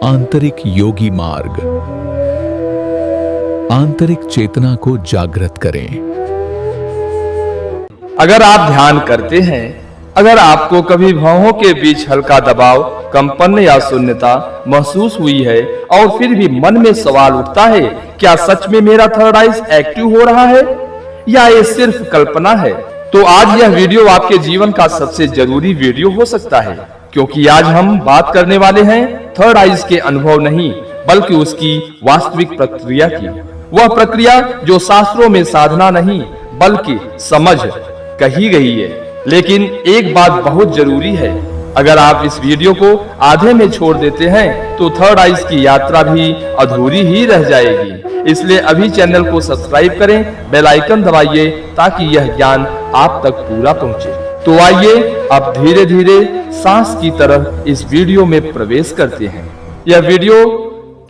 आंतरिक योगी मार्ग। आंतरिक चेतना को जागृत करें। अगर आप ध्यान करते हैं, अगर आपको कभी भौहों के बीच हल्का दबाव, कंपन या शून्यता महसूस हुई है और फिर भी मन में सवाल उठता है, क्या सच में मेरा थर्ड आइज एक्टिव हो रहा है या ये सिर्फ कल्पना है, तो आज यह वीडियो आपके जीवन का सबसे जरूरी वीडियो हो सकता है, क्योंकि आज हम बात करने वाले हैं थर्ड आइज के अनुभव नहीं बल्कि उसकी वास्तविक प्रक्रिया की। वह प्रक्रिया जो शास्त्रों में साधना नहीं बल्कि समझ कही गई है। लेकिन एक बात बहुत जरूरी है, अगर आप इस वीडियो को आधे में छोड़ देते हैं तो थर्ड आइज की यात्रा भी अधूरी ही रह जाएगी। इसलिए अभी चैनल को सब्सक्राइब करें, बेल आइकन दबाइए ताकि यह ज्ञान आप तक पूरा पहुंचे। तो आइए अब धीरे धीरे सांस की तरह इस वीडियो में प्रवेश करते हैं। यह वीडियो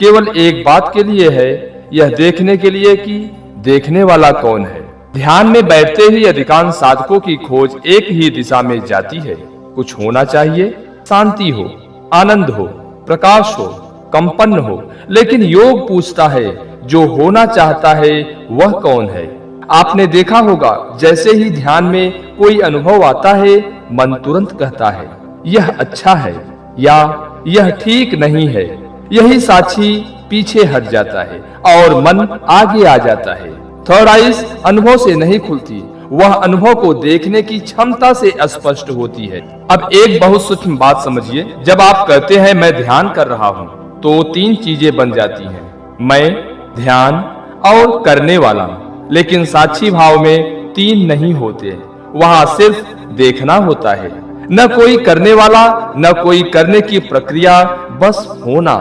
केवल एक बात के लिए है, यह देखने के लिए कि देखने वाला कौन है। ध्यान में बैठते ही अधिकांश साधकों की खोज एक ही दिशा में जाती है। कुछ होना चाहिए, शांति हो, आनंद हो, प्रकाश हो, कंपन हो। लेकिन योग पूछता है, जो होना चाहता है वह कौन है? आपने देखा होगा, जैसे ही ध्यान में कोई अनुभव आता है, मन तुरंत कहता है यह अच्छा है या यह ठीक नहीं है। यही साक्षी पीछे हट जाता है और मन आगे आ जाता है। थर्ड आइज अनुभव से नहीं खुलती, वह अनुभव को देखने की क्षमता से स्पष्ट होती है। अब एक बहुत सूक्ष्म बात समझिए, जब आप कहते हैं मैं ध्यान कर रहा हूँ, तो तीन चीजें बन जाती हैं, मैं, ध्यान और करने वाला। लेकिन साक्षी भाव में तीन नहीं होते, वहां सिर्फ देखना होता है। न कोई करने वाला, न कोई करने की प्रक्रिया, बस होना।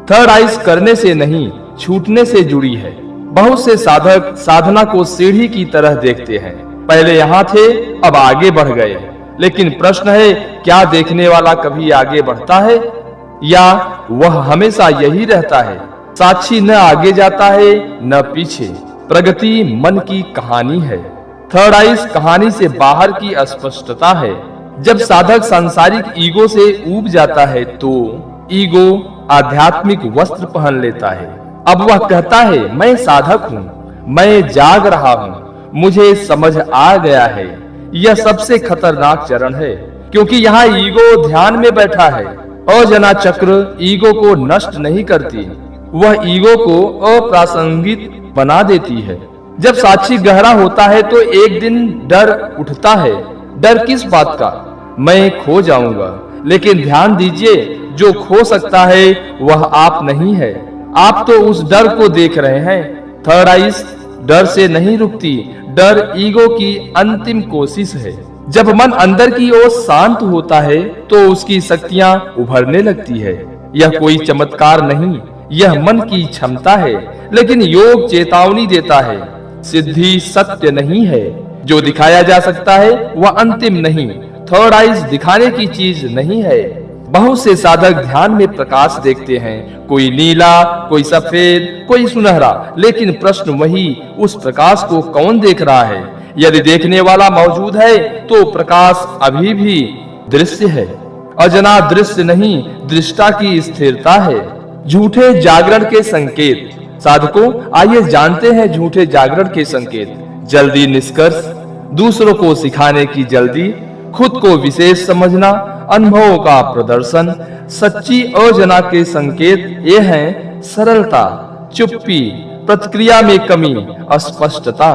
थर्ड आइज करने से नहीं, छूटने से जुड़ी है। बहुत से साधक साधना को सीढ़ी की तरह देखते हैं, पहले यहाँ थे अब आगे बढ़ गए। लेकिन प्रश्न है, क्या देखने वाला कभी आगे बढ़ता है या वह हमेशा यही रहता है? साक्षी न आगे जाता है न पीछे। प्रगति मन की कहानी है, थर्ड आइज कहानी से बाहर की अस्पष्टता है। जब साधक सांसारिक ईगो से ऊब जाता है तो ईगो आध्यात्मिक वस्त्र पहन लेता है। अब वह कहता है मैं साधक हूँ, मैं जाग रहा हूँ, मुझे समझ आ गया है। यह सबसे खतरनाक चरण है, क्योंकि यहाँ ईगो ध्यान में बैठा है। अजना चक्र ईगो को नष्ट नहीं करती, वह ईगो को अप्रासंगिक बना देती है। जब साक्षी गहरा होता है तो एक दिन डर उठता है। डर किस बात का? मैं खो जाऊंगा। लेकिन ध्यान दीजिए, जो खो सकता है वह आप नहीं है, आप तो उस डर को देख रहे हैं। थर्ड आइज डर से नहीं रुकती, डर ईगो की अंतिम कोशिश है। जब मन अंदर की ओर शांत होता है तो उसकी शक्तियां उभरने लगती है। यह कोई चमत्कार नहीं, यह मन की क्षमता है। लेकिन योग चेतावनी देता है, सिद्धि सत्य नहीं है। जो दिखाया जा सकता है वह अंतिम नहीं, थर्ड आइज दिखाने की चीज नहीं है। बहुत से साधक ध्यान में प्रकाश देखते हैं, कोई नीला, कोई सफेद, कोई सुनहरा। लेकिन प्रश्न वही, उस प्रकाश को कौन देख रहा है? यदि देखने वाला मौजूद है तो प्रकाश अभी भी दृश्य है। अजना दृश्य नहीं, दृष्टा की स्थिरता है। झूठे जागरण के संकेत। साधकों, आइए जानते हैं झूठे जागरण के संकेत। जल्दी निष्कर्ष, दूसरों को सिखाने की जल्दी, खुद को विशेष समझना, अनुभवों का प्रदर्शन। सच्ची अजना के संकेत ये हैं, सरलता, चुप्पी, प्रतिक्रिया में कमी, अस्पष्टता।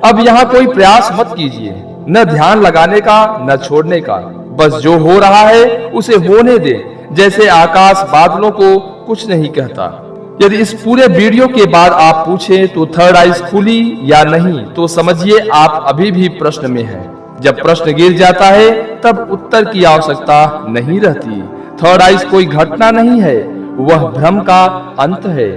अब यहाँ कोई प्रयास मत कीजिए, न ध्यान लगाने का न छोड़ने का। बस जो हो रहा है उसे होने दे, जैसे आकाश बादलों को कुछ नहीं कहता। यदि इस पूरे वीडियो के बाद आप पूछें तो थर्ड आइज खुली या नहीं, तो समझिए आप अभी भी प्रश्न में हैं। जब प्रश्न गिर जाता है तब उत्तर की आवश्यकता नहीं रहती। थर्ड आइज कोई घटना नहीं है, वह भ्रम का अंत है।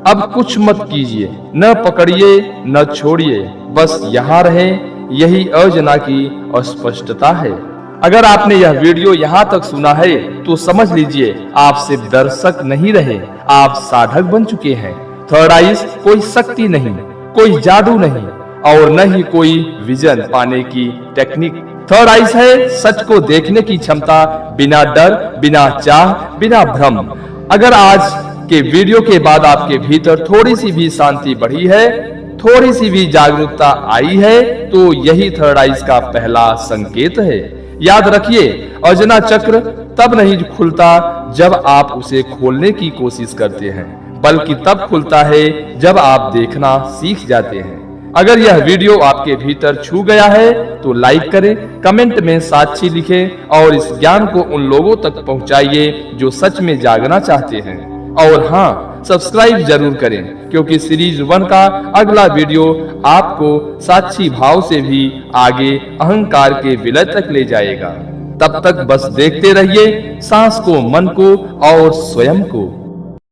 अब कुछ मत कीजिए, न पकड़िए न छोड़िए, बस यहाँ रहें। यही अजना की अस्पष्टता है। अगर आपने यह वीडियो यहाँ तक सुना है तो समझ लीजिए, आप सिर्फ दर्शक नहीं रहे, आप साधक बन चुके हैं। थर्ड आइज कोई शक्ति नहीं, कोई जादू नहीं और न ही कोई विजन पाने की टेक्निक। थर्ड आइज है सच को देखने की क्षमता, बिना डर, बिना चाह, बिना भ्रम। अगर आज के वीडियो के बाद आपके भीतर थोड़ी सी भी शांति बढ़ी है, थोड़ी सी भी जागरूकता आई है, तो यही थर्ड आइज का पहला संकेत है। याद रखिए, अजना चक्र तब नहीं खुलता जब आप उसे खोलने की कोशिश करते हैं, बल्कि तब खुलता है जब आप देखना सीख जाते हैं। अगर यह वीडियो आपके भीतर छू गया है तो लाइक करें, कमेंट में साक्षी लिखें और इस ज्ञान को उन लोगों तक पहुंचाइए जो सच में जागना चाहते हैं। और हाँ, सब्सक्राइब जरूर करें, क्योंकि सीरीज 1 का अगला वीडियो आपको साक्षी भाव से भी आगे अहंकार के विलय तक ले जाएगा। तब तक बस देखते रहिए सांस को, मन को और स्वयं को।